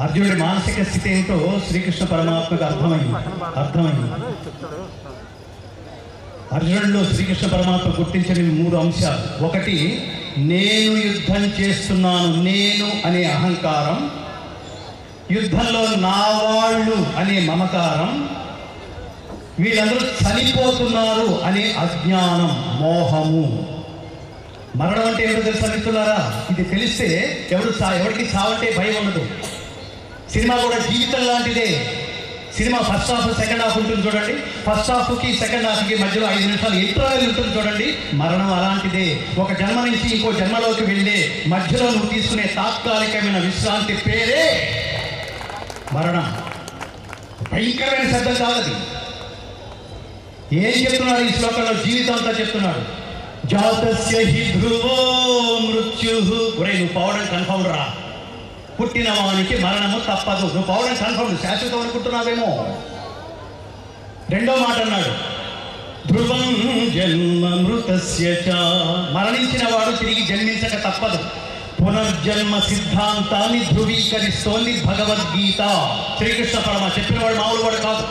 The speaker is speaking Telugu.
అర్జునుడి మానసిక స్థితి ఏమిటో శ్రీకృష్ణ పరమాత్మకు అర్థమైంది. అర్జునుడిలో శ్రీకృష్ణ పరమాత్మ గుర్తించిన 3 అంశాలు. ఒకటి, నేను యుద్ధం చేస్తున్నాను, నేను అనే అహంకారం. యుద్ధంలో నా వాళ్ళు అనే మమకారం. వీళ్ళందరూ చనిపోతున్నారు అనే అజ్ఞానం, మోహము. మరణం అంటే ఎవరు తెలుసా మిత్రులారా? ఇది తెలిస్తే ఎవరికి చావంటే భయం ఉండదు. సినిమా కూడా జీవితం లాంటిదే. Cinema first half second half ఉంటుంది చూడండి. ఫస్ట్ హాఫ్కి సెకండ్ హాఫ్కి మధ్యలో 5 నిమిషాలు ఇంటర్వెల్ ఉంటుంది చూడండి. మరణం అలాంటిదే. ఒక జన్మ నుంచి ఇంకో జన్మలోకి వెళ్ళే మధ్యలో నువ్వు తీసుకునే తాత్కాలికమైన విశ్రాంతి పేరే మరణం. భయంకరమైన శబ్దం కాదది. ఏం చెప్తున్నాడు ఈ శ్లోకంలో? జీవితం అంతా చెప్తున్నాడు. జాతస్య హి ధ్రువో మృత్యుః. ఒరే, నువ్వు పోవడం కన్ఫర్మ్ రా. పుట్టిన వానికి మరణము తప్పదు. నువ్వు పోవడం కన్ఫర్మ్, శాశ్వతం అనుకుంటున్నావేమో. రెండో మాట అన్నాడు, ధ్రువం జన్మ మృతస్య చ. మరణించిన వాడు తిరిగి జన్మించక తప్పదు. పునర్జన్మ సిద్ధాంతాన్ని ధృవీకరిస్తోంది భగవద్గీత. శ్రీకృష్ణ పరమ చెప్పినవాడు మామూలు వాడు కాదు.